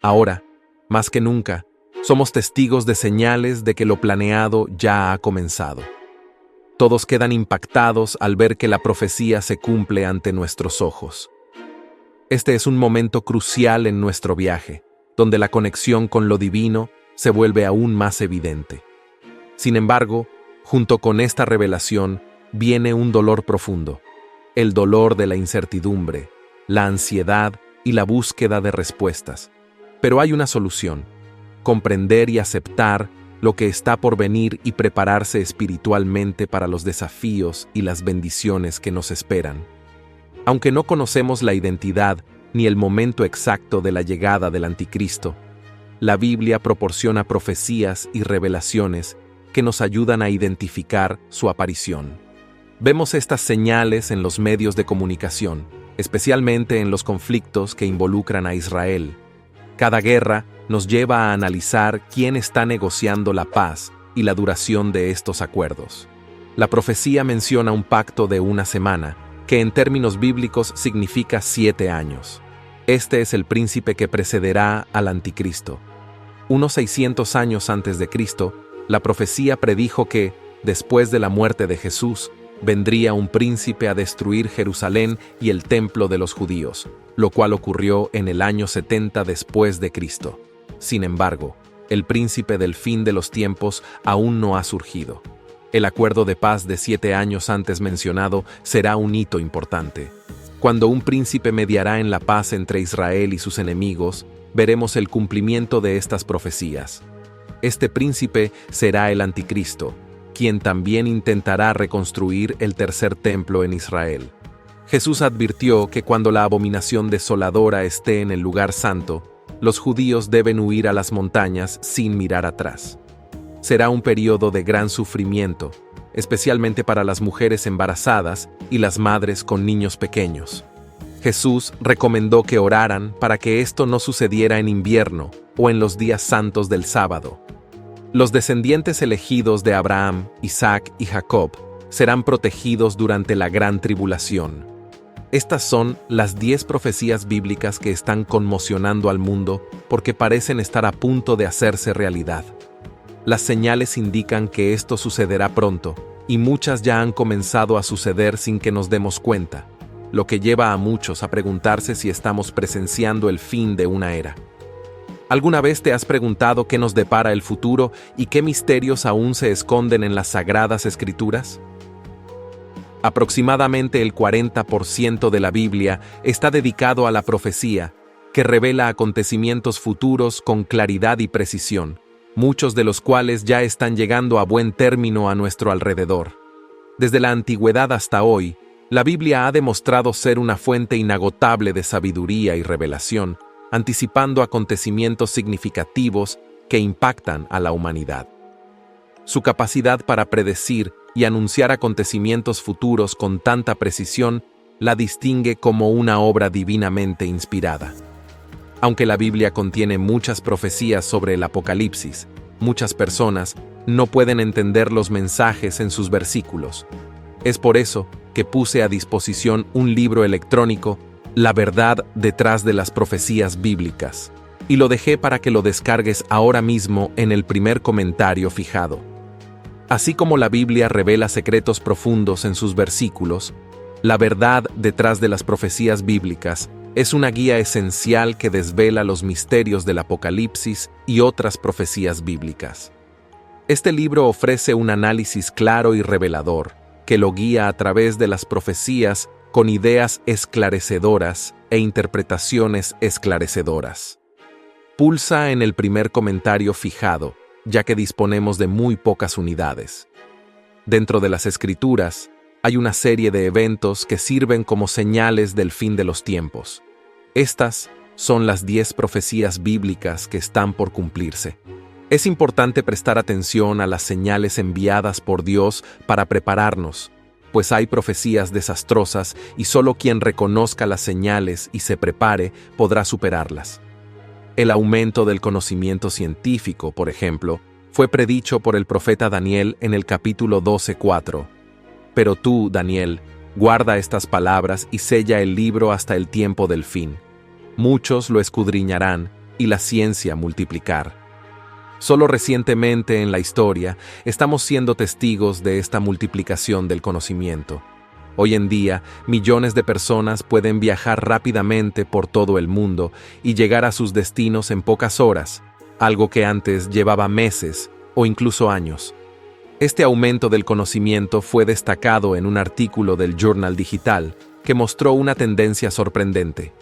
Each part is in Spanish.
Ahora, más que nunca, somos testigos de señales de que lo planeado ya ha comenzado. Todos quedan impactados al ver que la profecía se cumple ante nuestros ojos. Este es un momento crucial en nuestro viaje, donde la conexión con lo divino se vuelve aún más evidente. Sin embargo, junto con esta revelación viene un dolor profundo, el dolor de la incertidumbre, la ansiedad y la búsqueda de respuestas. Pero hay una solución: comprender y aceptar lo que está por venir y prepararse espiritualmente para los desafíos y las bendiciones que nos esperan. Aunque no conocemos la identidad ni el momento exacto de la llegada del Anticristo, la Biblia proporciona profecías y revelaciones que nos ayudan a identificar su aparición. Vemos estas señales en los medios de comunicación, especialmente en los conflictos que involucran a Israel. Cada guerra nos lleva a analizar quién está negociando la paz y la duración de estos acuerdos. La profecía menciona un pacto de una semana, que en términos bíblicos significa 7 años. Este es el príncipe que precederá al Anticristo. Unos 600 años antes de Cristo, la profecía predijo que, después de la muerte de Jesús, vendría un príncipe a destruir Jerusalén y el templo de los judíos, lo cual ocurrió en el año 70 después de Cristo. Sin embargo, el príncipe del fin de los tiempos aún no ha surgido. El acuerdo de paz de 7 años antes mencionado será un hito importante. Cuando un príncipe mediará en la paz entre Israel y sus enemigos, veremos el cumplimiento de estas profecías. Este príncipe será el Anticristo, quien también intentará reconstruir el tercer templo en Israel. Jesús advirtió que cuando la abominación desoladora esté en el lugar santo, los judíos deben huir a las montañas sin mirar atrás. Será un periodo de gran sufrimiento, especialmente para las mujeres embarazadas y las madres con niños pequeños. Jesús recomendó que oraran para que esto no sucediera en invierno o en los días santos del sábado. Los descendientes elegidos de Abraham, Isaac y Jacob serán protegidos durante la gran tribulación. Estas son las 10 profecías bíblicas que están conmocionando al mundo porque parecen estar a punto de hacerse realidad. Las señales indican que esto sucederá pronto, y muchas ya han comenzado a suceder sin que nos demos cuenta, lo que lleva a muchos a preguntarse si estamos presenciando el fin de una era. ¿Alguna vez te has preguntado qué nos depara el futuro y qué misterios aún se esconden en las Sagradas Escrituras? Aproximadamente el 40% de la Biblia está dedicado a la profecía, que revela acontecimientos futuros con claridad y precisión, muchos de los cuales ya están llegando a buen término a nuestro alrededor. Desde la antigüedad hasta hoy, la Biblia ha demostrado ser una fuente inagotable de sabiduría y revelación, anticipando acontecimientos significativos que impactan a la humanidad. Su capacidad para predecir y anunciar acontecimientos futuros con tanta precisión la distingue como una obra divinamente inspirada. Aunque la Biblia contiene muchas profecías sobre el Apocalipsis, muchas personas no pueden entender los mensajes en sus versículos. Es por eso que puse a disposición un libro electrónico, La verdad detrás de las profecías bíblicas, y lo dejé para que lo descargues ahora mismo en el primer comentario fijado. Así como la Biblia revela secretos profundos en sus versículos, la verdad detrás de las profecías bíblicas es una guía esencial que desvela los misterios del Apocalipsis y otras profecías bíblicas. Este libro ofrece un análisis claro y revelador, que lo guía a través de las profecías con ideas esclarecedoras e interpretaciones esclarecedoras. Pulsa en el primer comentario fijado, ya que disponemos de muy pocas unidades. Dentro de las Escrituras, hay una serie de eventos que sirven como señales del fin de los tiempos. Estas son las 10 profecías bíblicas que están por cumplirse. Es importante prestar atención a las señales enviadas por Dios para prepararnos, pues hay profecías desastrosas y solo quien reconozca las señales y se prepare podrá superarlas. El aumento del conocimiento científico, por ejemplo, fue predicho por el profeta Daniel en el capítulo 12:4. Pero tú, Daniel, guarda estas palabras y sella el libro hasta el tiempo del fin. Muchos lo escudriñarán y la ciencia multiplicar. Solo recientemente en la historia estamos siendo testigos de esta multiplicación del conocimiento. Hoy en día, millones de personas pueden viajar rápidamente por todo el mundo y llegar a sus destinos en pocas horas, algo que antes llevaba meses o incluso años. Este aumento del conocimiento fue destacado en un artículo del Journal Digital que mostró una tendencia sorprendente.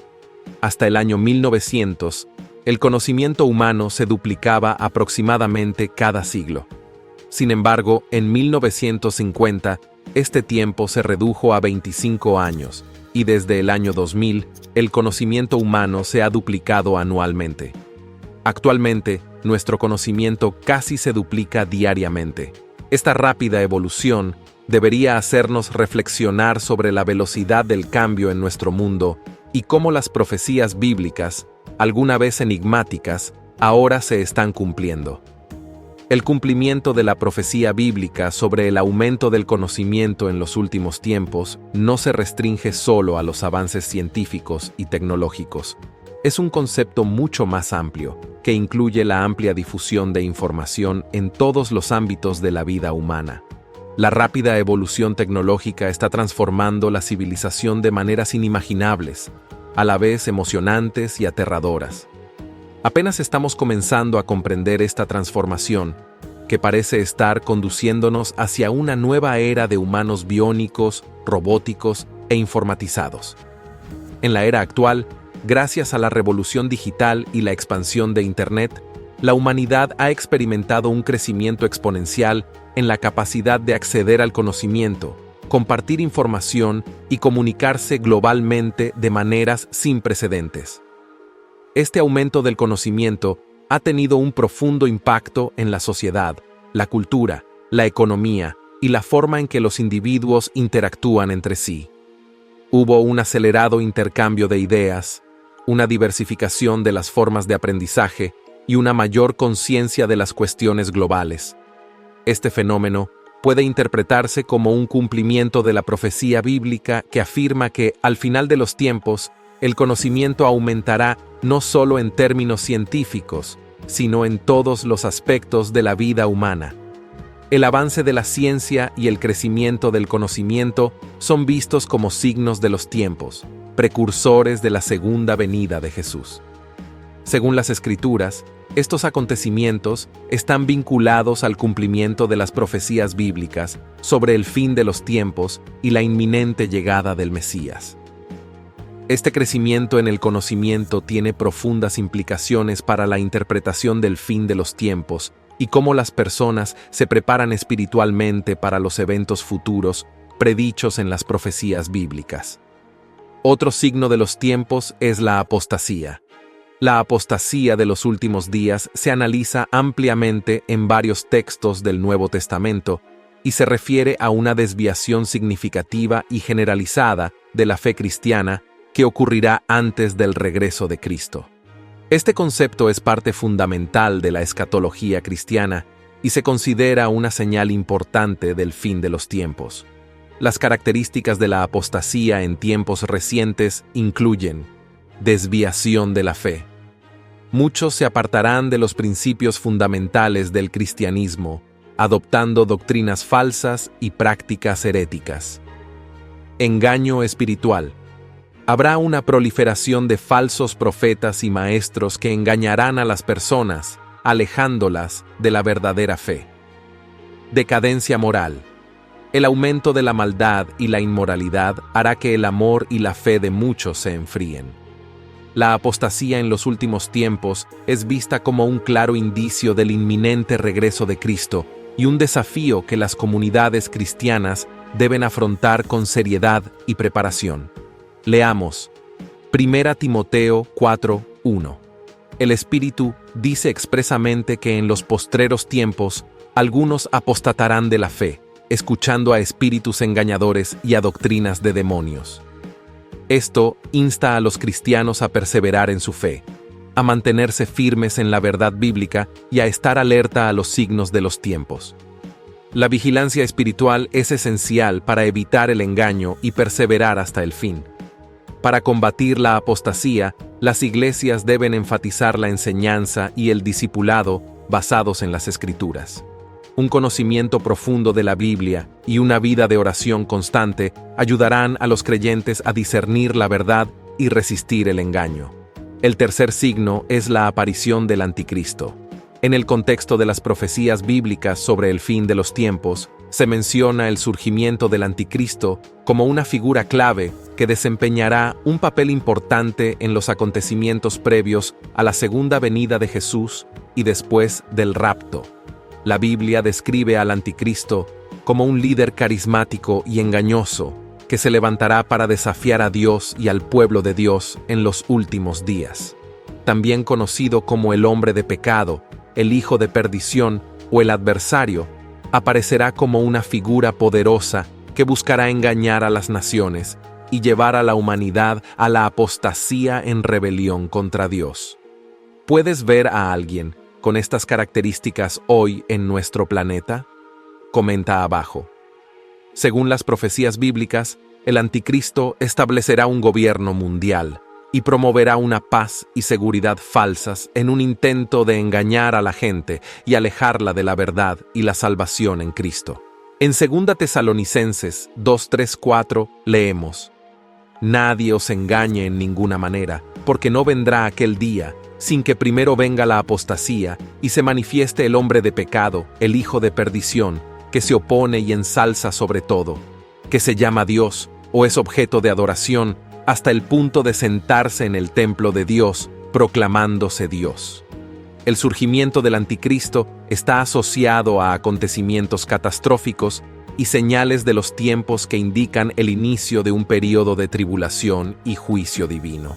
Hasta el año 1900, el conocimiento humano se duplicaba aproximadamente cada siglo. Sin embargo, en 1950, este tiempo se redujo a 25 años, y desde el año 2000, el conocimiento humano se ha duplicado anualmente. Actualmente, nuestro conocimiento casi se duplica diariamente. Esta rápida evolución debería hacernos reflexionar sobre la velocidad del cambio en nuestro mundo y cómo las profecías bíblicas, alguna vez enigmáticas, ahora se están cumpliendo. El cumplimiento de la profecía bíblica sobre el aumento del conocimiento en los últimos tiempos no se restringe solo a los avances científicos y tecnológicos. Es un concepto mucho más amplio, que incluye la amplia difusión de información en todos los ámbitos de la vida humana. La rápida evolución tecnológica está transformando la civilización de maneras inimaginables, a la vez emocionantes y aterradoras. Apenas estamos comenzando a comprender esta transformación, que parece estar conduciéndonos hacia una nueva era de humanos biónicos, robóticos e informatizados. En la era actual, gracias a la revolución digital y la expansión de Internet, la humanidad ha experimentado un crecimiento exponencial en la capacidad de acceder al conocimiento, compartir información y comunicarse globalmente de maneras sin precedentes. Este aumento del conocimiento ha tenido un profundo impacto en la sociedad, la cultura, la economía y la forma en que los individuos interactúan entre sí. Hubo un acelerado intercambio de ideas, una diversificación de las formas de aprendizaje y una mayor conciencia de las cuestiones globales. Este fenómeno puede interpretarse como un cumplimiento de la profecía bíblica que afirma que, al final de los tiempos, el conocimiento aumentará no solo en términos científicos, sino en todos los aspectos de la vida humana. El avance de la ciencia y el crecimiento del conocimiento son vistos como signos de los tiempos, precursores de la segunda venida de Jesús. Según las Escrituras, estos acontecimientos están vinculados al cumplimiento de las profecías bíblicas sobre el fin de los tiempos y la inminente llegada del Mesías. Este crecimiento en el conocimiento tiene profundas implicaciones para la interpretación del fin de los tiempos y cómo las personas se preparan espiritualmente para los eventos futuros predichos en las profecías bíblicas. Otro signo de los tiempos es la apostasía. La apostasía de los últimos días se analiza ampliamente en varios textos del Nuevo Testamento y se refiere a una desviación significativa y generalizada de la fe cristiana que ocurrirá antes del regreso de Cristo. Este concepto es parte fundamental de la escatología cristiana y se considera una señal importante del fin de los tiempos. Las características de la apostasía en tiempos recientes incluyen desviación de la fe. Muchos se apartarán de los principios fundamentales del cristianismo, adoptando doctrinas falsas y prácticas heréticas. Engaño espiritual. Habrá una proliferación de falsos profetas y maestros que engañarán a las personas, alejándolas de la verdadera fe. Decadencia moral. El aumento de la maldad y la inmoralidad hará que el amor y la fe de muchos se enfríen. La apostasía en los últimos tiempos es vista como un claro indicio del inminente regreso de Cristo y un desafío que las comunidades cristianas deben afrontar con seriedad y preparación. Leamos 1 Timoteo 4:1. El Espíritu dice expresamente que en los postreros tiempos algunos apostatarán de la fe, escuchando a espíritus engañadores y a doctrinas de demonios. Esto insta a los cristianos a perseverar en su fe, a mantenerse firmes en la verdad bíblica y a estar alerta a los signos de los tiempos. La vigilancia espiritual es esencial para evitar el engaño y perseverar hasta el fin. Para combatir la apostasía, las iglesias deben enfatizar la enseñanza y el discipulado basados en las Escrituras. Un conocimiento profundo de la Biblia y una vida de oración constante ayudarán a los creyentes a discernir la verdad y resistir el engaño. El tercer signo es la aparición del Anticristo. En el contexto de las profecías bíblicas sobre el fin de los tiempos, se menciona el surgimiento del Anticristo como una figura clave que desempeñará un papel importante en los acontecimientos previos a la segunda venida de Jesús y después del rapto. La Biblia describe al Anticristo como un líder carismático y engañoso que se levantará para desafiar a Dios y al pueblo de Dios en los últimos días. También conocido como el hombre de pecado, el hijo de perdición o el adversario, aparecerá como una figura poderosa que buscará engañar a las naciones y llevar a la humanidad a la apostasía en rebelión contra Dios. ¿Puedes ver a alguien con estas características hoy en nuestro planeta? Comenta abajo. Según las profecías bíblicas, el Anticristo establecerá un gobierno mundial y promoverá una paz y seguridad falsas en un intento de engañar a la gente y alejarla de la verdad y la salvación en Cristo. En 2 Tesalonicenses 2:3-4 leemos: Nadie os engañe en ninguna manera, porque no vendrá aquel día sin que primero venga la apostasía y se manifieste el hombre de pecado, el hijo de perdición, que se opone y ensalza sobre todo, que se llama Dios o es objeto de adoración, hasta el punto de sentarse en el templo de Dios, proclamándose Dios. El surgimiento del Anticristo está asociado a acontecimientos catastróficos y señales de los tiempos que indican el inicio de un período de tribulación y juicio divino.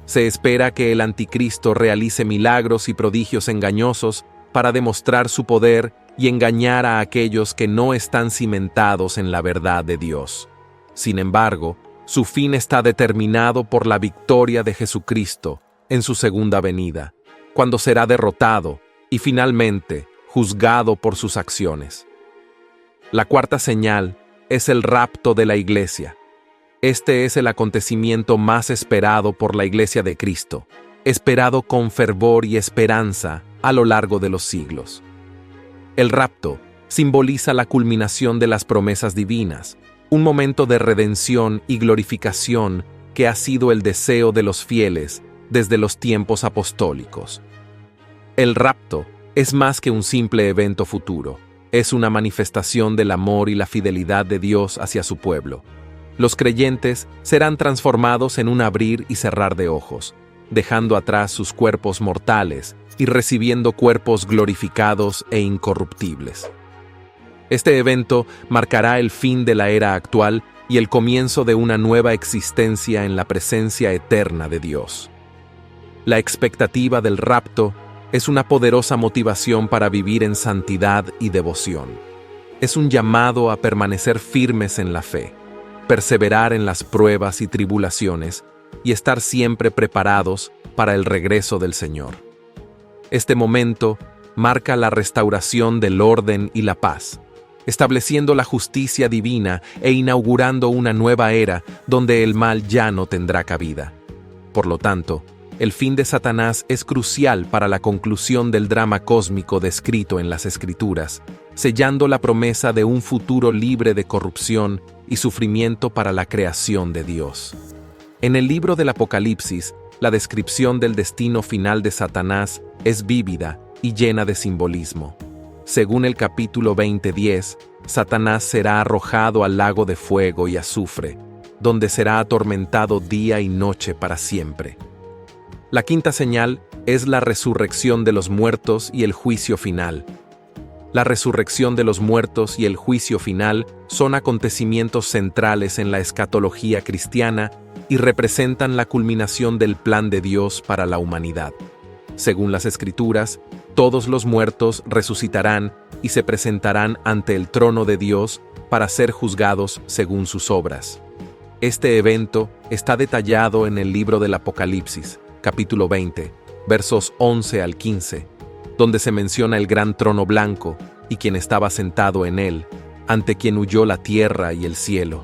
Se espera que el Anticristo realice milagros y prodigios engañosos para demostrar su poder y engañar a aquellos que no están cimentados en la verdad de Dios. Sin embargo, su fin está determinado por la victoria de Jesucristo en su segunda venida, cuando será derrotado y finalmente juzgado por sus acciones. La cuarta señal es el rapto de la iglesia. Este es el acontecimiento más esperado por la Iglesia de Cristo, esperado con fervor y esperanza a lo largo de los siglos. El rapto simboliza la culminación de las promesas divinas, un momento de redención y glorificación que ha sido el deseo de los fieles desde los tiempos apostólicos. El rapto es más que un simple evento futuro, es una manifestación del amor y la fidelidad de Dios hacia su pueblo. Los creyentes serán transformados en un abrir y cerrar de ojos, dejando atrás sus cuerpos mortales y recibiendo cuerpos glorificados e incorruptibles. Este evento marcará el fin de la era actual y el comienzo de una nueva existencia en la presencia eterna de Dios. La expectativa del rapto es una poderosa motivación para vivir en santidad y devoción. Es un llamado a permanecer firmes en la fe, perseverar en las pruebas y tribulaciones y estar siempre preparados para el regreso del Señor. Este momento marca la restauración del orden y la paz, estableciendo la justicia divina e inaugurando una nueva era donde el mal ya no tendrá cabida. Por lo tanto, el fin de Satanás es crucial para la conclusión del drama cósmico descrito en las Escrituras, sellando la promesa de un futuro libre de corrupción y sufrimiento para la creación de Dios. En el libro del Apocalipsis, la descripción del destino final de Satanás es vívida y llena de simbolismo. Según el capítulo 20:10, Satanás será arrojado al lago de fuego y azufre, donde será atormentado día y noche para siempre. La quinta señal es la resurrección de los muertos y el juicio final. La resurrección de los muertos y el juicio final son acontecimientos centrales en la escatología cristiana y representan la culminación del plan de Dios para la humanidad. Según las Escrituras, todos los muertos resucitarán y se presentarán ante el trono de Dios para ser juzgados según sus obras. Este evento está detallado en el libro del Apocalipsis, capítulo 20, versos 11 al 15, donde se menciona el gran trono blanco y quien estaba sentado en él, ante quien huyó la tierra y el cielo.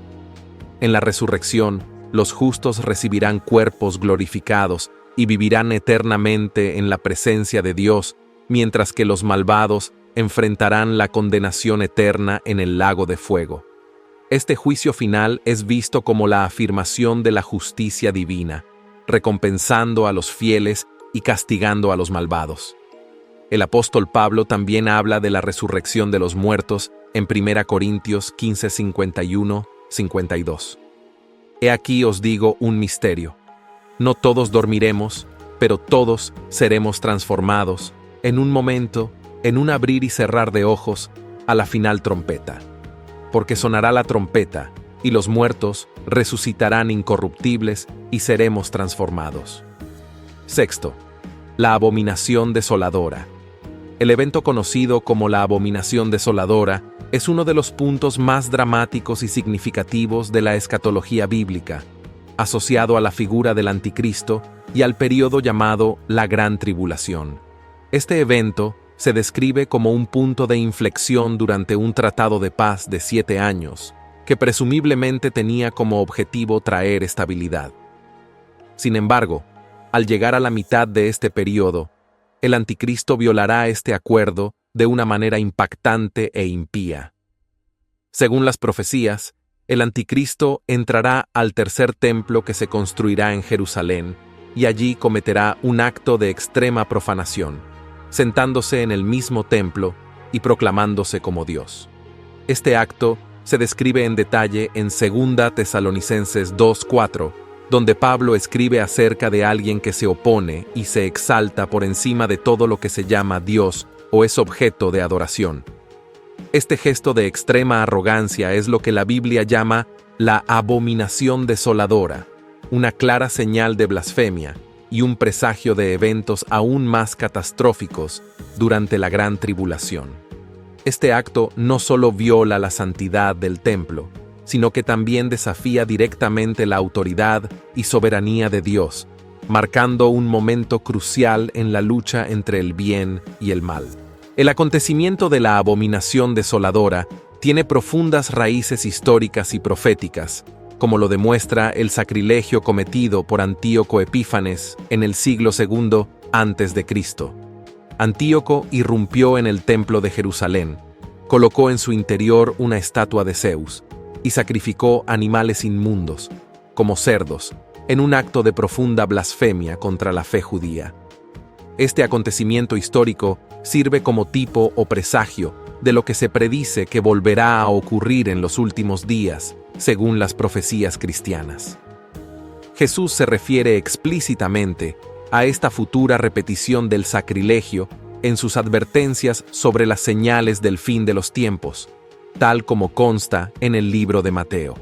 En la resurrección, los justos recibirán cuerpos glorificados y vivirán eternamente en la presencia de Dios, mientras que los malvados enfrentarán la condenación eterna en el lago de fuego. Este juicio final es visto como la afirmación de la justicia divina, recompensando a los fieles y castigando a los malvados. El apóstol Pablo también habla de la resurrección de los muertos en 1 Corintios 15, 51, 52. He aquí os digo un misterio. No todos dormiremos, pero todos seremos transformados, en un momento, en un abrir y cerrar de ojos, a la final trompeta. Porque sonará la trompeta, y los muertos resucitarán incorruptibles y seremos transformados. Sexto, la abominación desoladora. El evento conocido como la abominación desoladora es uno de los puntos más dramáticos y significativos de la escatología bíblica, asociado a la figura del anticristo y al período llamado la Gran Tribulación. Este evento se describe como un punto de inflexión durante un tratado de paz de 7 años, que presumiblemente tenía como objetivo traer estabilidad. Sin embargo, al llegar a la mitad de este período, el anticristo violará este acuerdo de una manera impactante e impía. Según las profecías, el anticristo entrará al tercer templo que se construirá en Jerusalén y allí cometerá un acto de extrema profanación, sentándose en el mismo templo y proclamándose como Dios. Este acto se describe en detalle en 2 Tesalonicenses 2:4, donde Pablo escribe acerca de alguien que se opone y se exalta por encima de todo lo que se llama Dios o es objeto de adoración. Este gesto de extrema arrogancia es lo que la Biblia llama la abominación desoladora, una clara señal de blasfemia y un presagio de eventos aún más catastróficos durante la Gran Tribulación. Este acto no solo viola la santidad del templo, sino que también desafía directamente la autoridad y soberanía de Dios, marcando un momento crucial en la lucha entre el bien y el mal. El acontecimiento de la abominación desoladora tiene profundas raíces históricas y proféticas, como lo demuestra el sacrilegio cometido por Antíoco Epífanes en el siglo II a.C. Antíoco irrumpió en el templo de Jerusalén, colocó en su interior una estatua de Zeus y sacrificó animales inmundos, como cerdos, en un acto de profunda blasfemia contra la fe judía. Este acontecimiento histórico sirve como tipo o presagio de lo que se predice que volverá a ocurrir en los últimos días, según las profecías cristianas. Jesús se refiere explícitamente a esta futura repetición del sacrilegio en sus advertencias sobre las señales del fin de los tiempos, tal como consta en el libro de Mateo.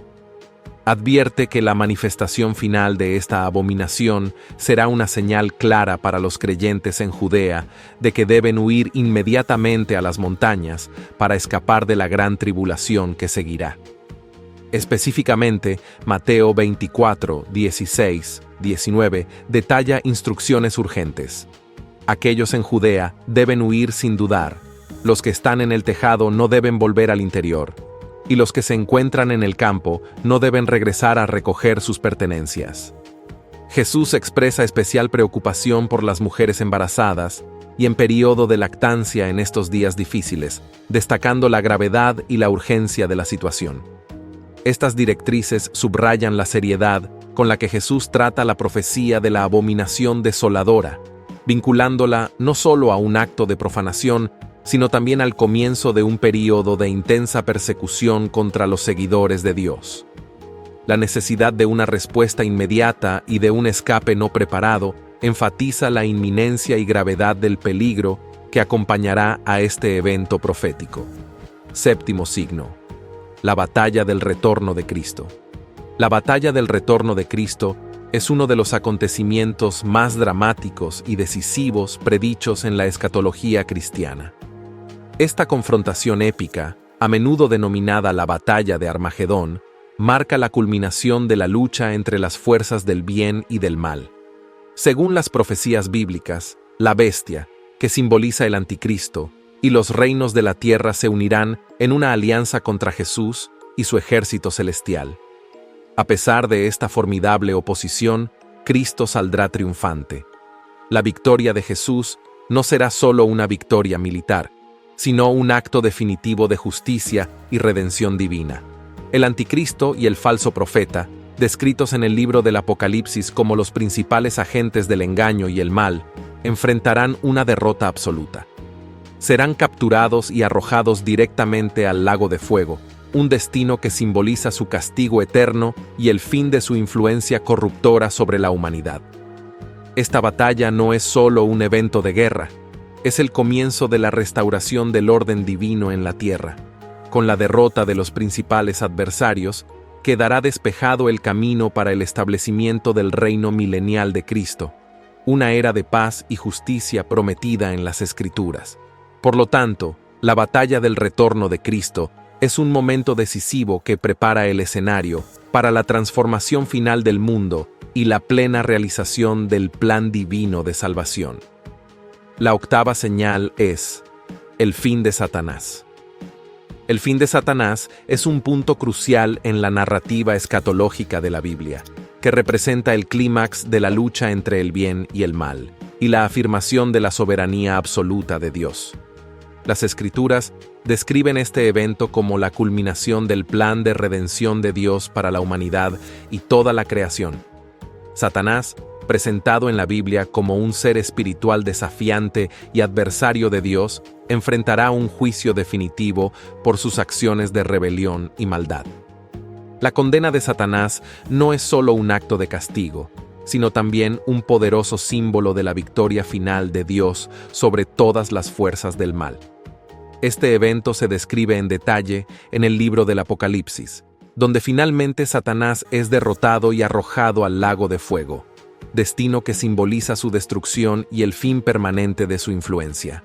Advierte que la manifestación final de esta abominación será una señal clara para los creyentes en Judea de que deben huir inmediatamente a las montañas para escapar de la gran tribulación que seguirá. Específicamente, Mateo 24, 16, 19 detalla instrucciones urgentes. Aquellos en Judea deben huir sin dudar. Los que están en el tejado no deben volver al interior, y los que se encuentran en el campo no deben regresar a recoger sus pertenencias. Jesús expresa especial preocupación por las mujeres embarazadas y en periodo de lactancia en estos días difíciles, destacando la gravedad y la urgencia de la situación. Estas directrices subrayan la seriedad con la que Jesús trata la profecía de la abominación desoladora, vinculándola no solo a un acto de profanación, sino también al comienzo de un período de intensa persecución contra los seguidores de Dios. La necesidad de una respuesta inmediata y de un escape no preparado enfatiza la inminencia y gravedad del peligro que acompañará a este evento profético. Séptimo signo: la batalla del retorno de Cristo. La batalla del retorno de Cristo es uno de los acontecimientos más dramáticos y decisivos predichos en la escatología cristiana. Esta confrontación épica, a menudo denominada la Batalla de Armagedón, marca la culminación de la lucha entre las fuerzas del bien y del mal. Según las profecías bíblicas, la bestia, que simboliza el anticristo, y los reinos de la tierra se unirán en una alianza contra Jesús y su ejército celestial. A pesar de esta formidable oposición, Cristo saldrá triunfante. La victoria de Jesús no será solo una victoria militar, sino un acto definitivo de justicia y redención divina. El anticristo y el falso profeta, descritos en el libro del Apocalipsis como los principales agentes del engaño y el mal, enfrentarán una derrota absoluta. Serán capturados y arrojados directamente al lago de fuego, un destino que simboliza su castigo eterno y el fin de su influencia corruptora sobre la humanidad. Esta batalla no es solo un evento de guerra, es el comienzo de la restauración del orden divino en la tierra. Con la derrota de los principales adversarios, quedará despejado el camino para el establecimiento del reino milenial de Cristo, una era de paz y justicia prometida en las Escrituras. Por lo tanto, la batalla del retorno de Cristo es un momento decisivo que prepara el escenario para la transformación final del mundo y la plena realización del plan divino de salvación. La octava señal es el fin de Satanás. El fin de Satanás es un punto crucial en la narrativa escatológica de la Biblia, que representa el clímax de la lucha entre el bien y el mal, y la afirmación de la soberanía absoluta de Dios. Las Escrituras describen este evento como la culminación del plan de redención de Dios para la humanidad y toda la creación. Satanás, presentado en la Biblia como un ser espiritual desafiante y adversario de Dios, enfrentará un juicio definitivo por sus acciones de rebelión y maldad. La condena de Satanás no es solo un acto de castigo, sino también un poderoso símbolo de la victoria final de Dios sobre todas las fuerzas del mal. Este evento se describe en detalle en el libro del Apocalipsis, donde finalmente Satanás es derrotado y arrojado al lago de fuego, destino que simboliza su destrucción y el fin permanente de su influencia.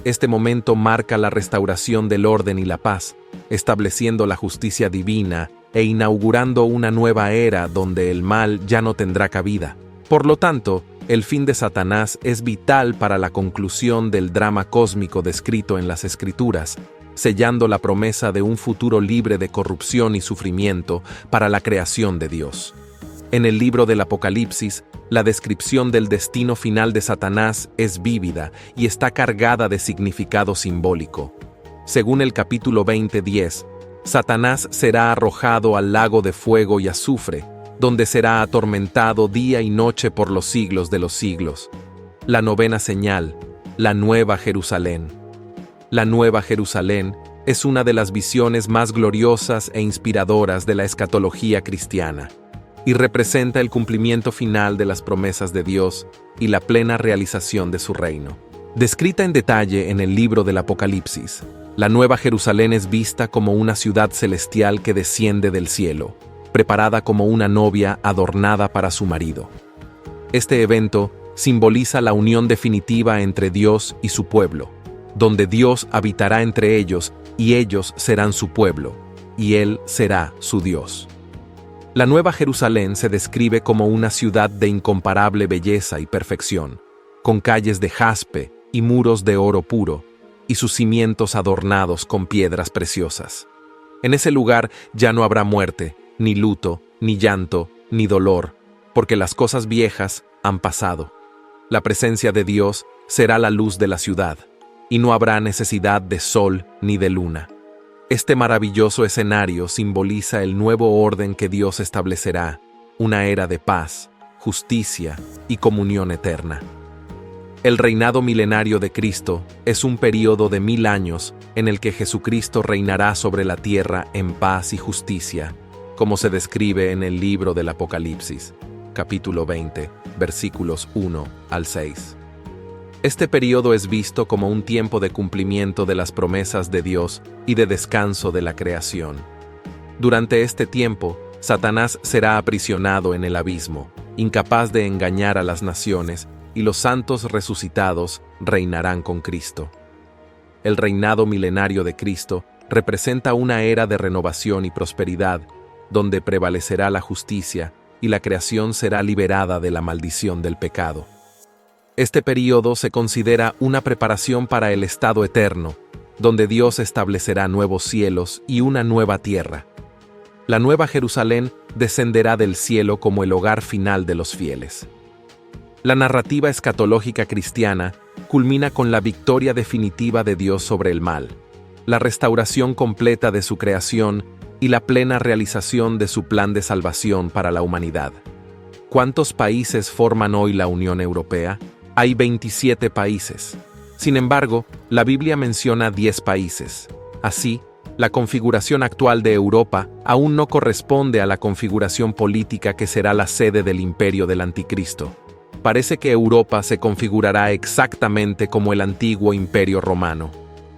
Este momento marca la restauración del orden y la paz, estableciendo la justicia divina e inaugurando una nueva era donde el mal ya no tendrá cabida. Por lo tanto, el fin de Satanás es vital para la conclusión del drama cósmico descrito en las Escrituras, sellando la promesa de un futuro libre de corrupción y sufrimiento para la creación de Dios. En el libro del Apocalipsis, la descripción del destino final de Satanás es vívida y está cargada de significado simbólico. Según el capítulo 20:10, Satanás será arrojado al lago de fuego y azufre, donde será atormentado día y noche por los siglos de los siglos. La novena señal, la Nueva Jerusalén. La Nueva Jerusalén es una de las visiones más gloriosas e inspiradoras de la escatología cristiana, y representa el cumplimiento final de las promesas de Dios y la plena realización de su reino. Descrita en detalle en el libro del Apocalipsis, la Nueva Jerusalén es vista como una ciudad celestial que desciende del cielo, preparada como una novia adornada para su marido. Este evento simboliza la unión definitiva entre Dios y su pueblo, donde Dios habitará entre ellos y ellos serán su pueblo, y Él será su Dios. La Nueva Jerusalén se describe como una ciudad de incomparable belleza y perfección, con calles de jaspe y muros de oro puro, y sus cimientos adornados con piedras preciosas. En ese lugar ya no habrá muerte, ni luto, ni llanto, ni dolor, porque las cosas viejas han pasado. La presencia de Dios será la luz de la ciudad, y no habrá necesidad de sol ni de luna. Este maravilloso escenario simboliza el nuevo orden que Dios establecerá, una era de paz, justicia y comunión eterna. El reinado milenario de Cristo es un período de 1000 años en el que Jesucristo reinará sobre la tierra en paz y justicia, como se describe en el libro del Apocalipsis, capítulo 20, versículos 1 al 6. Este período es visto como un tiempo de cumplimiento de las promesas de Dios y de descanso de la creación. Durante este tiempo, Satanás será aprisionado en el abismo, incapaz de engañar a las naciones, y los santos resucitados reinarán con Cristo. El reinado milenario de Cristo representa una era de renovación y prosperidad, donde prevalecerá la justicia y la creación será liberada de la maldición del pecado. Este período se considera una preparación para el estado eterno, donde Dios establecerá nuevos cielos y una nueva tierra. La Nueva Jerusalén descenderá del cielo como el hogar final de los fieles. La narrativa escatológica cristiana culmina con la victoria definitiva de Dios sobre el mal, la restauración completa de su creación y la plena realización de su plan de salvación para la humanidad. ¿Cuántos países forman hoy la Unión Europea? Hay 27 países. Sin embargo, la Biblia menciona 10 países. Así, la configuración actual de Europa aún no corresponde a la configuración política que será la sede del imperio del Anticristo. Parece que Europa se configurará exactamente como el antiguo Imperio Romano.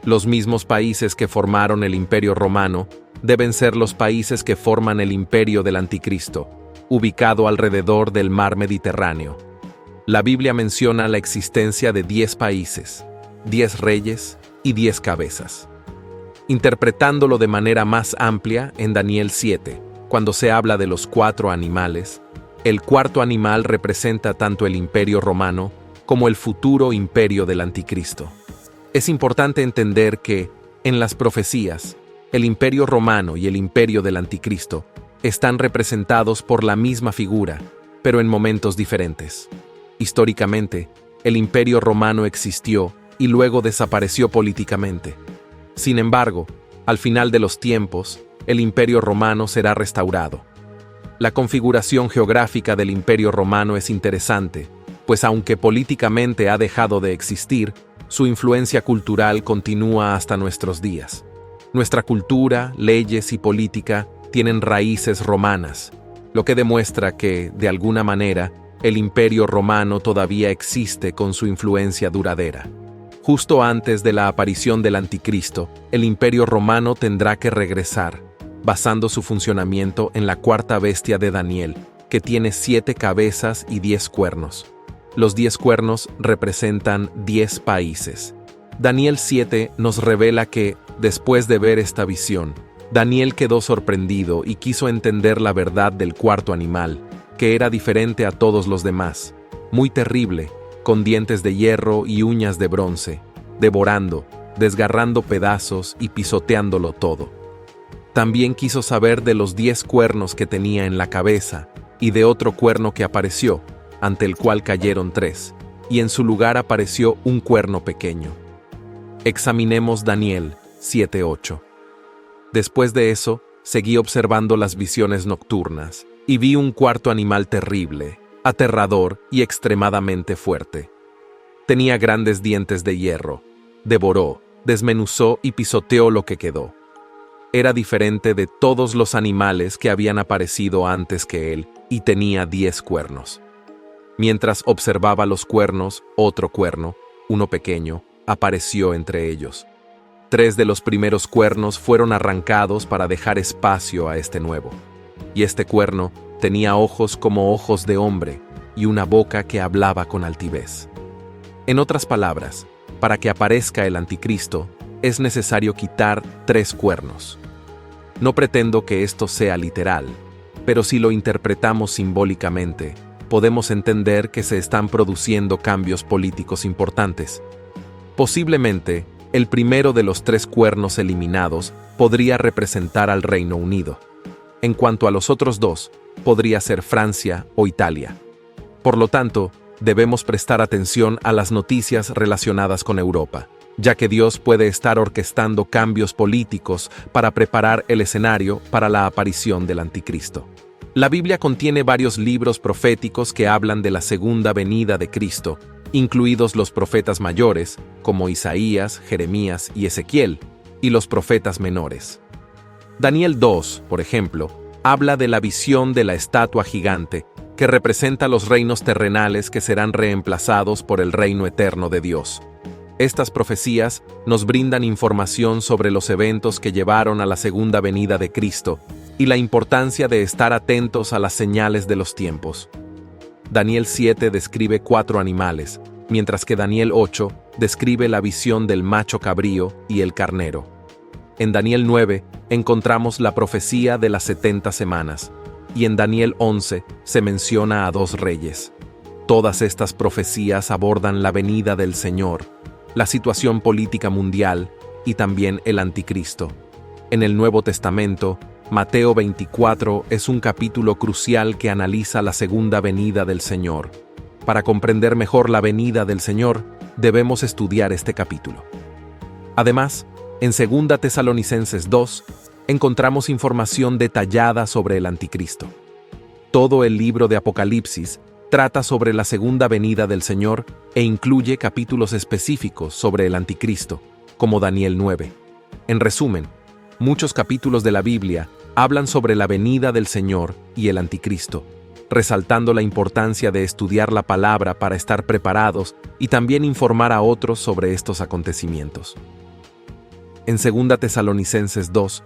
Los mismos países que formaron el Imperio Romano deben ser los países que forman el Imperio del Anticristo, ubicado alrededor del mar Mediterráneo. La Biblia menciona la existencia de 10 países, 10 reyes y 10 cabezas. Interpretándolo de manera más amplia en Daniel 7, cuando se habla de los 4 animales, el cuarto animal representa tanto el Imperio Romano como el futuro Imperio del Anticristo. Es importante entender que, en las profecías, el Imperio Romano y el Imperio del Anticristo están representados por la misma figura, pero en momentos diferentes. Históricamente, el Imperio Romano existió y luego desapareció políticamente. Sin embargo, al final de los tiempos, el Imperio Romano será restaurado. La configuración geográfica del Imperio Romano es interesante, pues aunque políticamente ha dejado de existir, su influencia cultural continúa hasta nuestros días. Nuestra cultura, leyes y política tienen raíces romanas, lo que demuestra que, de alguna manera, el Imperio Romano todavía existe con su influencia duradera. Justo antes de la aparición del Anticristo, el Imperio Romano tendrá que regresar, basando su funcionamiento en la cuarta bestia de Daniel, que tiene 7 cabezas y 10 cuernos. Los 10 cuernos representan 10 países. Daniel 7 nos revela que, después de ver esta visión, Daniel quedó sorprendido y quiso entender la verdad del cuarto animal, que era diferente a todos los demás, muy terrible, con dientes de hierro y uñas de bronce, devorando, desgarrando pedazos y pisoteándolo todo. También quiso saber de los 10 cuernos que tenía en la cabeza y de otro cuerno que apareció, ante el cual cayeron 3, y en su lugar apareció un cuerno pequeño. Examinemos Daniel 7:8. Después de eso, seguí observando las visiones nocturnas, y vi un cuarto animal terrible, aterrador y extremadamente fuerte. Tenía grandes dientes de hierro, devoró, desmenuzó y pisoteó lo que quedó. Era diferente de todos los animales que habían aparecido antes que él, y tenía 10 cuernos. Mientras observaba los cuernos, otro cuerno, uno pequeño, apareció entre ellos. 3 de los primeros cuernos fueron arrancados para dejar espacio a este nuevo. Y este cuerno tenía ojos como ojos de hombre y una boca que hablaba con altivez. En otras palabras, para que aparezca el Anticristo, es necesario quitar 3 cuernos. No pretendo que esto sea literal, pero si lo interpretamos simbólicamente, podemos entender que se están produciendo cambios políticos importantes. Posiblemente, el primero de los 3 cuernos eliminados podría representar al Reino Unido. En cuanto a los otros 2, podría ser Francia o Italia. Por lo tanto, debemos prestar atención a las noticias relacionadas con Europa, ya que Dios puede estar orquestando cambios políticos para preparar el escenario para la aparición del Anticristo. La Biblia contiene varios libros proféticos que hablan de la segunda venida de Cristo, incluidos los profetas mayores, como Isaías, Jeremías y Ezequiel, y los profetas menores. Daniel 2, por ejemplo, habla de la visión de la estatua gigante, que representa los reinos terrenales que serán reemplazados por el reino eterno de Dios. Estas profecías nos brindan información sobre los eventos que llevaron a la segunda venida de Cristo y la importancia de estar atentos a las señales de los tiempos. Daniel 7 describe 4 animales, mientras que Daniel 8 describe la visión del macho cabrío y el carnero. En Daniel 9 encontramos la profecía de las 70 semanas, y en Daniel 11 se menciona a 2 reyes. Todas estas profecías abordan la venida del Señor, la situación política mundial y también el Anticristo. En el Nuevo Testamento, Mateo 24 es un capítulo crucial que analiza la segunda venida del Señor. Para comprender mejor la venida del Señor, debemos estudiar este capítulo. Además, en 2 Tesalonicenses 2, encontramos información detallada sobre el Anticristo. Todo el libro de Apocalipsis trata sobre la segunda venida del Señor e incluye capítulos específicos sobre el Anticristo, como Daniel 9. En resumen, muchos capítulos de la Biblia hablan sobre la venida del Señor y el Anticristo, resaltando la importancia de estudiar la palabra para estar preparados y también informar a otros sobre estos acontecimientos. En 2 Tesalonicenses 2,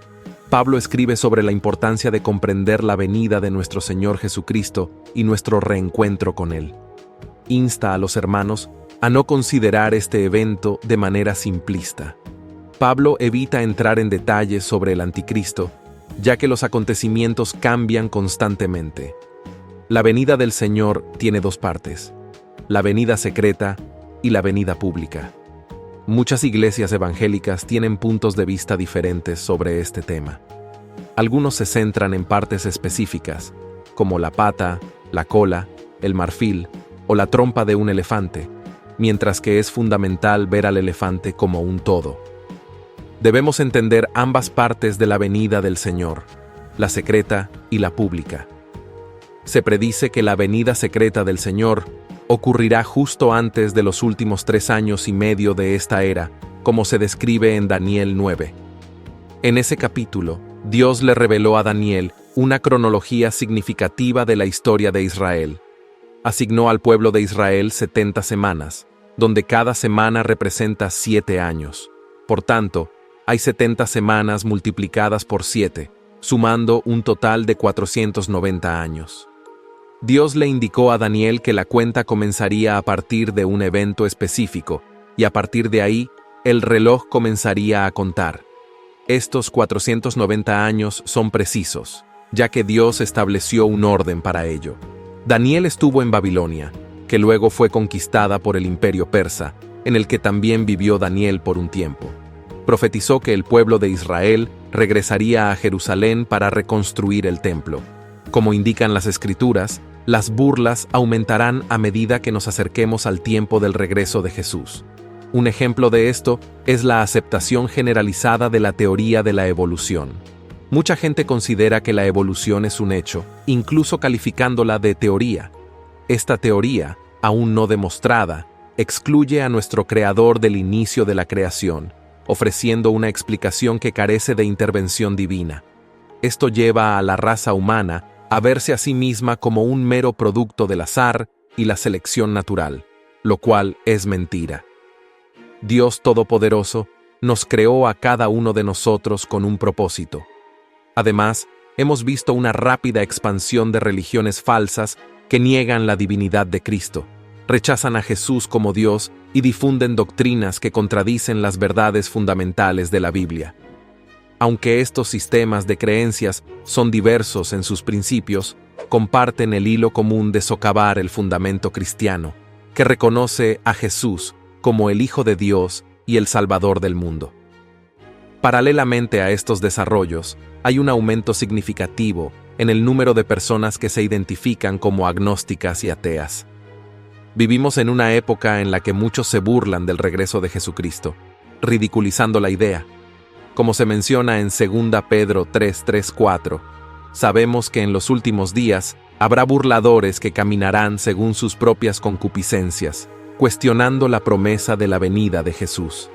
Pablo escribe sobre la importancia de comprender la venida de nuestro Señor Jesucristo y nuestro reencuentro con Él. Insta a los hermanos a no considerar este evento de manera simplista. Pablo evita entrar en detalles sobre el Anticristo, ya que los acontecimientos cambian constantemente. La venida del Señor tiene dos partes: la venida secreta y la venida pública. Muchas iglesias evangélicas tienen puntos de vista diferentes sobre este tema. Algunos se centran en partes específicas, como la pata, la cola, el marfil o la trompa de un elefante, mientras que es fundamental ver al elefante como un todo. Debemos entender ambas partes de la venida del Señor, la secreta y la pública. Se predice que la venida secreta del Señor ocurrirá justo antes de los últimos 3 años y medio de esta era, como se describe en Daniel 9. En ese capítulo, Dios le reveló a Daniel una cronología significativa de la historia de Israel. Asignó al pueblo de Israel 70 semanas, donde cada semana representa 7 años. Por tanto, hay 70 semanas multiplicadas por 7, sumando un total de 490 años. Dios le indicó a Daniel que la cuenta comenzaría a partir de un evento específico, y a partir de ahí, el reloj comenzaría a contar. Estos 490 años son precisos, ya que Dios estableció un orden para ello. Daniel estuvo en Babilonia, que luego fue conquistada por el imperio persa, en el que también vivió Daniel por un tiempo. Profetizó que el pueblo de Israel regresaría a Jerusalén para reconstruir el templo. Como indican las Escrituras, las burlas aumentarán a medida que nos acerquemos al tiempo del regreso de Jesús. Un ejemplo de esto es la aceptación generalizada de la teoría de la evolución. Mucha gente considera que la evolución es un hecho, incluso calificándola de teoría. Esta teoría, aún no demostrada, excluye a nuestro Creador del inicio de la creación, ofreciendo una explicación que carece de intervención divina. Esto lleva a la raza humana a verse a sí misma como un mero producto del azar y la selección natural, lo cual es mentira. Dios Todopoderoso nos creó a cada uno de nosotros con un propósito. Además, hemos visto una rápida expansión de religiones falsas que niegan la divinidad de Cristo, rechazan a Jesús como Dios y difunden doctrinas que contradicen las verdades fundamentales de la Biblia. Aunque estos sistemas de creencias son diversos en sus principios, comparten el hilo común de socavar el fundamento cristiano, que reconoce a Jesús como el Hijo de Dios y el Salvador del mundo. Paralelamente a estos desarrollos, hay un aumento significativo en el número de personas que se identifican como agnósticas y ateas. Vivimos en una época en la que muchos se burlan del regreso de Jesucristo, ridiculizando la idea. Como se menciona en 2 Pedro 3:4, sabemos que en los últimos días habrá burladores que caminarán según sus propias concupiscencias, cuestionando la promesa de la venida de Jesús.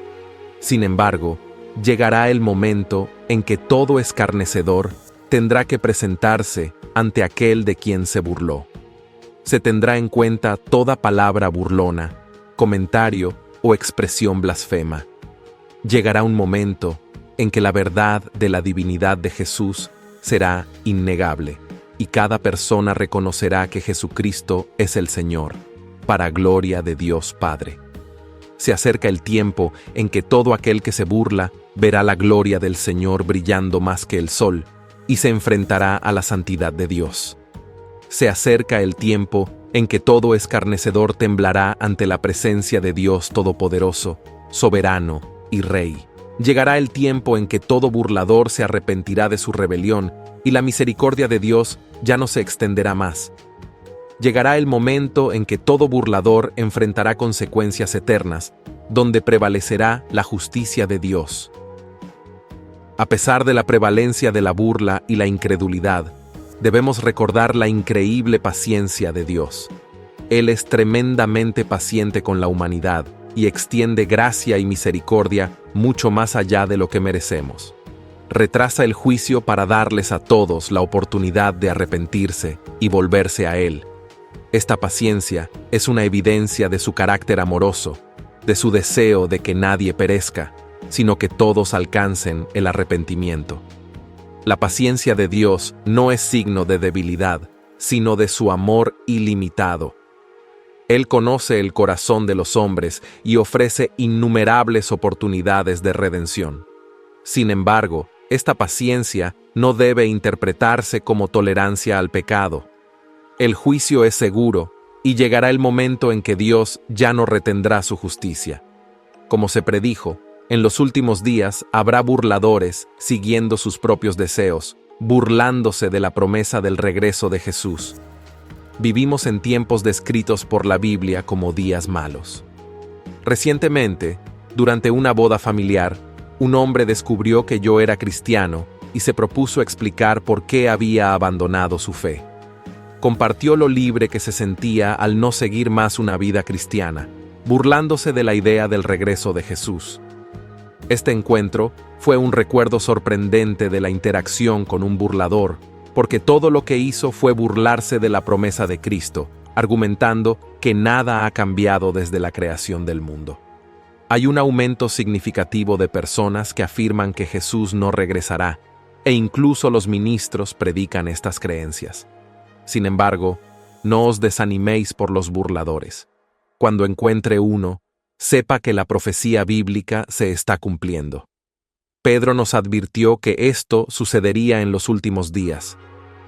Sin embargo, llegará el momento en que todo escarnecedor tendrá que presentarse ante aquel de quien se burló. Se tendrá en cuenta toda palabra burlona, comentario o expresión blasfema. Llegará un momento en que la verdad de la divinidad de Jesús será innegable, y cada persona reconocerá que Jesucristo es el Señor, para gloria de Dios Padre. Se acerca el tiempo en que todo aquel que se burla verá la gloria del Señor brillando más que el sol, y se enfrentará a la santidad de Dios. Se acerca el tiempo en que todo escarnecedor temblará ante la presencia de Dios Todopoderoso, soberano y Rey. Llegará el tiempo en que todo burlador se arrepentirá de su rebelión y la misericordia de Dios ya no se extenderá más. Llegará el momento en que todo burlador enfrentará consecuencias eternas, donde prevalecerá la justicia de Dios. A pesar de la prevalencia de la burla y la incredulidad, debemos recordar la increíble paciencia de Dios. Él es tremendamente paciente con la humanidad y extiende gracia y misericordia mucho más allá de lo que merecemos. Retrasa el juicio para darles a todos la oportunidad de arrepentirse y volverse a Él. Esta paciencia es una evidencia de su carácter amoroso, de su deseo de que nadie perezca, sino que todos alcancen el arrepentimiento. La paciencia de Dios no es signo de debilidad, sino de su amor ilimitado. Él conoce el corazón de los hombres y ofrece innumerables oportunidades de redención. Sin embargo, esta paciencia no debe interpretarse como tolerancia al pecado. El juicio es seguro y llegará el momento en que Dios ya no retendrá su justicia. Como se predijo, en los últimos días habrá burladores siguiendo sus propios deseos, burlándose de la promesa del regreso de Jesús. Vivimos en tiempos descritos por la Biblia como días malos. Recientemente, durante una boda familiar, un hombre descubrió que yo era cristiano y se propuso explicar por qué había abandonado su fe. Compartió lo libre que se sentía al no seguir más una vida cristiana, burlándose de la idea del regreso de Jesús. Este encuentro fue un recuerdo sorprendente de la interacción con un burlador, porque todo lo que hizo fue burlarse de la promesa de Cristo, argumentando que nada ha cambiado desde la creación del mundo. Hay un aumento significativo de personas que afirman que Jesús no regresará, e incluso los ministros predican estas creencias. Sin embargo, no os desaniméis por los burladores. Cuando encuentre uno, sepa que la profecía bíblica se está cumpliendo. Pedro nos advirtió que esto sucedería en los últimos días.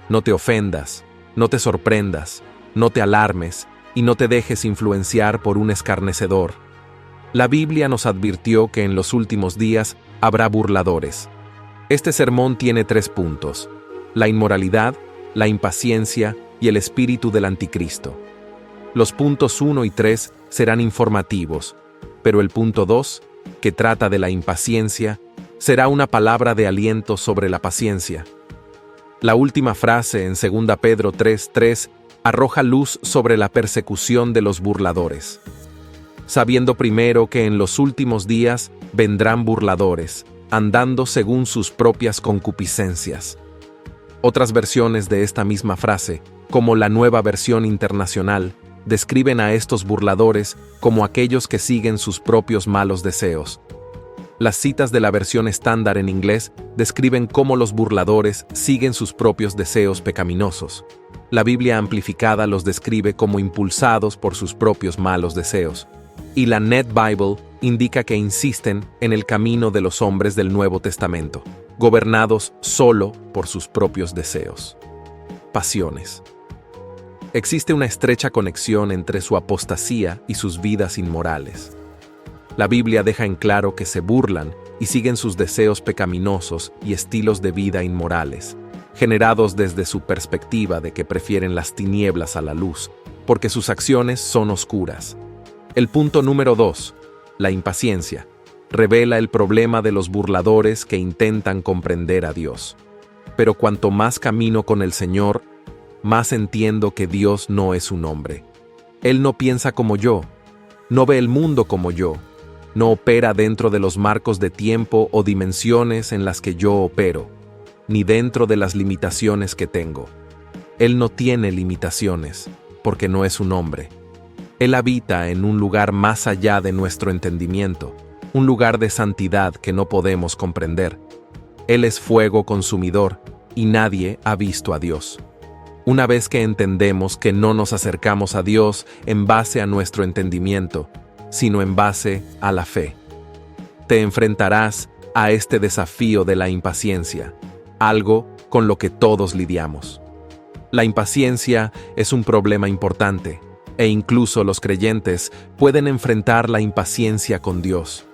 No te ofendas, no te sorprendas, no te alarmes y no te dejes influenciar por un escarnecedor. La Biblia nos advirtió que en los últimos días habrá burladores. Este sermón tiene 3 puntos: la inmoralidad, la impaciencia y el espíritu del anticristo. Los puntos 1 y 3 serán informativos, pero el punto 2, que trata de la impaciencia, será una palabra de aliento sobre la paciencia. La última frase en 2 Pedro 3:3 arroja luz sobre la persecución de los burladores. Sabiendo primero que en los últimos días vendrán burladores, andando según sus propias concupiscencias. Otras versiones de esta misma frase, como la Nueva Versión Internacional, describen a estos burladores como aquellos que siguen sus propios malos deseos. Las citas de la versión estándar en inglés describen cómo los burladores siguen sus propios deseos pecaminosos. La Biblia amplificada los describe como impulsados por sus propios malos deseos. Y la Net Bible indica que insisten en el camino de los hombres del Nuevo Testamento, gobernados solo por sus propios deseos. Pasiones. Existe una estrecha conexión entre su apostasía y sus vidas inmorales. La Biblia deja en claro que se burlan y siguen sus deseos pecaminosos y estilos de vida inmorales, generados desde su perspectiva de que prefieren las tinieblas a la luz, porque sus acciones son oscuras. El punto número 2, la impaciencia, revela el problema de los burladores que intentan comprender a Dios. Pero cuanto más camino con el Señor, más entiendo que Dios no es un hombre. Él no piensa como yo, no ve el mundo como yo, no opera dentro de los marcos de tiempo o dimensiones en las que yo opero, ni dentro de las limitaciones que tengo. Él no tiene limitaciones, porque no es un hombre. Él habita en un lugar más allá de nuestro entendimiento, un lugar de santidad que no podemos comprender. Él es fuego consumidor, y nadie ha visto a Dios. Una vez que entendemos que no nos acercamos a Dios en base a nuestro entendimiento, sino en base a la fe, te enfrentarás a este desafío de la impaciencia, algo con lo que todos lidiamos. La impaciencia es un problema importante, e incluso los creyentes pueden enfrentar la impaciencia con Dios.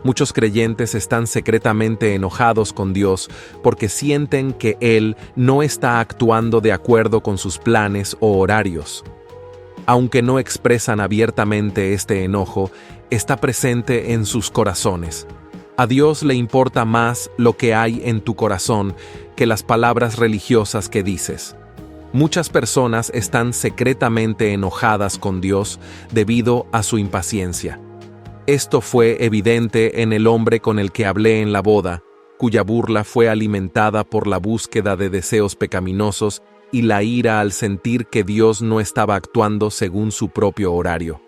Muchos creyentes están secretamente enojados con Dios porque sienten que Él no está actuando de acuerdo con sus planes o horarios. Aunque no expresan abiertamente este enojo, está presente en sus corazones. A Dios le importa más lo que hay en tu corazón que las palabras religiosas que dices. Muchas personas están secretamente enojadas con Dios debido a su impaciencia. Esto fue evidente en el hombre con el que hablé en la boda, cuya burla fue alimentada por la búsqueda de deseos pecaminosos y la ira al sentir que Dios no estaba actuando según su propio horario.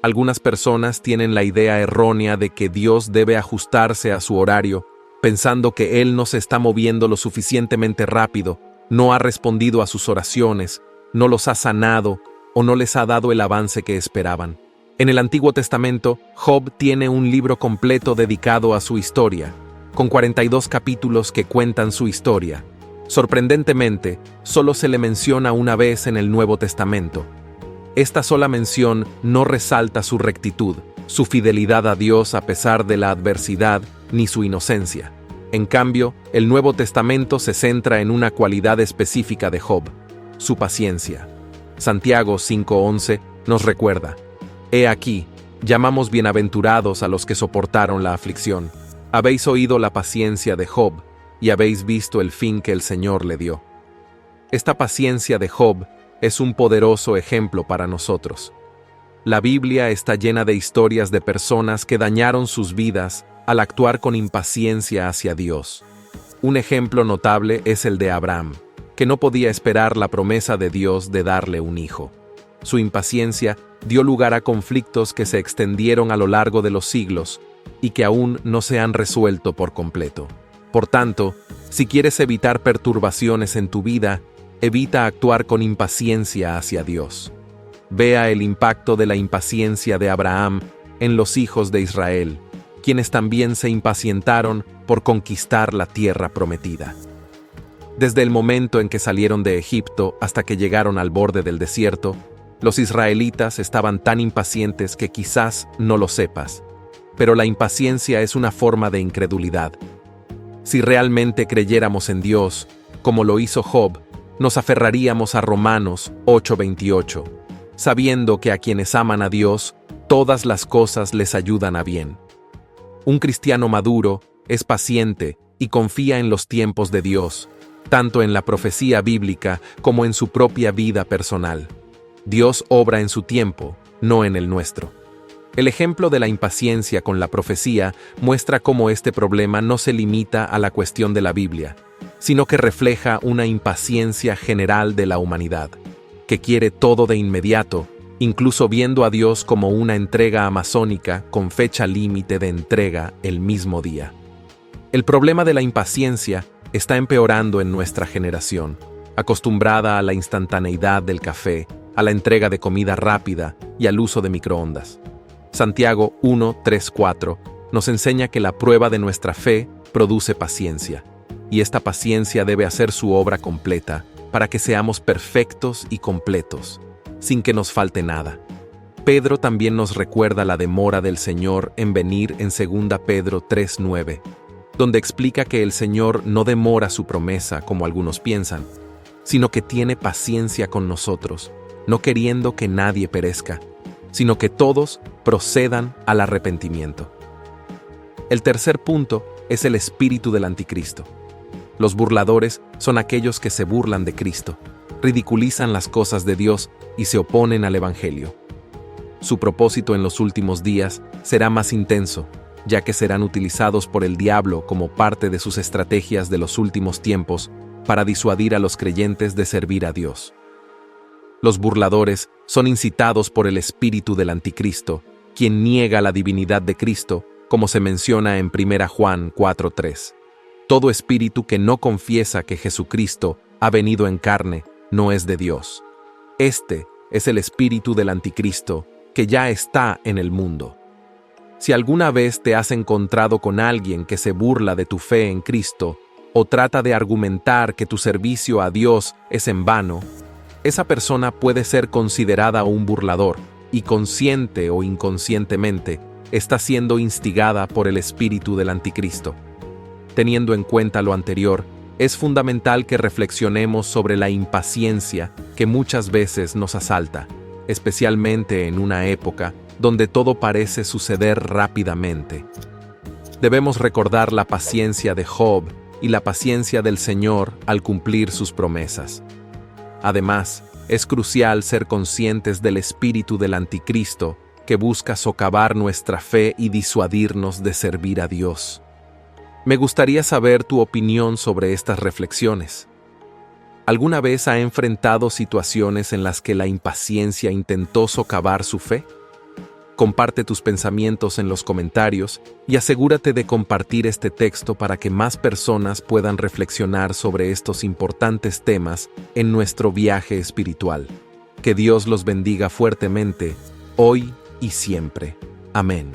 Algunas personas tienen la idea errónea de que Dios debe ajustarse a su horario, pensando que Él no se está moviendo lo suficientemente rápido, no ha respondido a sus oraciones, no los ha sanado o no les ha dado el avance que esperaban. En el Antiguo Testamento, Job tiene un libro completo dedicado a su historia, con 42 capítulos que cuentan su historia. Sorprendentemente, solo se le menciona una vez en el Nuevo Testamento. Esta sola mención no resalta su rectitud, su fidelidad a Dios a pesar de la adversidad, ni su inocencia. En cambio, el Nuevo Testamento se centra en una cualidad específica de Job, su paciencia. Santiago 5:11 nos recuerda: He aquí, llamamos bienaventurados a los que soportaron la aflicción. Habéis oído la paciencia de Job, y habéis visto el fin que el Señor le dio. Esta paciencia de Job es un poderoso ejemplo para nosotros. La Biblia está llena de historias de personas que dañaron sus vidas al actuar con impaciencia hacia Dios. Un ejemplo notable es el de Abraham, que no podía esperar la promesa de Dios de darle un hijo. Su impaciencia dio lugar a conflictos que se extendieron a lo largo de los siglos y que aún no se han resuelto por completo. Por tanto, si quieres evitar perturbaciones en tu vida, evita actuar con impaciencia hacia Dios. Vea el impacto de la impaciencia de Abraham en los hijos de Israel, quienes también se impacientaron por conquistar la tierra prometida. Desde el momento en que salieron de Egipto hasta que llegaron al borde del desierto, los israelitas estaban tan impacientes que quizás no lo sepas, pero la impaciencia es una forma de incredulidad. Si realmente creyéramos en Dios, como lo hizo Job, nos aferraríamos a Romanos 8:28, sabiendo que a quienes aman a Dios, todas las cosas les ayudan a bien. Un cristiano maduro es paciente y confía en los tiempos de Dios, tanto en la profecía bíblica como en su propia vida personal. Dios obra en su tiempo, no en el nuestro. El ejemplo de la impaciencia con la profecía muestra cómo este problema no se limita a la cuestión de la Biblia, sino que refleja una impaciencia general de la humanidad, que quiere todo de inmediato, incluso viendo a Dios como una entrega amazónica con fecha límite de entrega el mismo día. El problema de la impaciencia está empeorando en nuestra generación, acostumbrada a la instantaneidad del café, a la entrega de comida rápida y al uso de microondas. Santiago 1:3-4 nos enseña que la prueba de nuestra fe produce paciencia, y esta paciencia debe hacer su obra completa para que seamos perfectos y completos, sin que nos falte nada. Pedro también nos recuerda la demora del Señor en venir en 2 Pedro 3:9, donde explica que el Señor no demora su promesa como algunos piensan, sino que tiene paciencia con nosotros, no queriendo que nadie perezca, sino que todos procedan al arrepentimiento. El tercer punto es el espíritu del anticristo. Los burladores son aquellos que se burlan de Cristo, ridiculizan las cosas de Dios y se oponen al Evangelio. Su propósito en los últimos días será más intenso, ya que serán utilizados por el diablo como parte de sus estrategias de los últimos tiempos para disuadir a los creyentes de servir a Dios. Los burladores son incitados por el espíritu del anticristo, quien niega la divinidad de Cristo, como se menciona en 1 Juan 4:3. Todo espíritu que no confiesa que Jesucristo ha venido en carne no es de Dios. Este es el espíritu del anticristo, que ya está en el mundo. Si alguna vez te has encontrado con alguien que se burla de tu fe en Cristo o trata de argumentar que tu servicio a Dios es en vano, esa persona puede ser considerada un burlador y consciente o inconscientemente está siendo instigada por el espíritu del anticristo. Teniendo en cuenta lo anterior, es fundamental que reflexionemos sobre la impaciencia que muchas veces nos asalta, especialmente en una época donde todo parece suceder rápidamente. Debemos recordar la paciencia de Job y la paciencia del Señor al cumplir sus promesas. Además, es crucial ser conscientes del espíritu del anticristo que busca socavar nuestra fe y disuadirnos de servir a Dios. Me gustaría saber tu opinión sobre estas reflexiones. ¿Alguna vez ha enfrentado situaciones en las que la impaciencia intentó socavar su fe? Comparte tus pensamientos en los comentarios y asegúrate de compartir este texto para que más personas puedan reflexionar sobre estos importantes temas en nuestro viaje espiritual. Que Dios los bendiga fuertemente, hoy y siempre. Amén.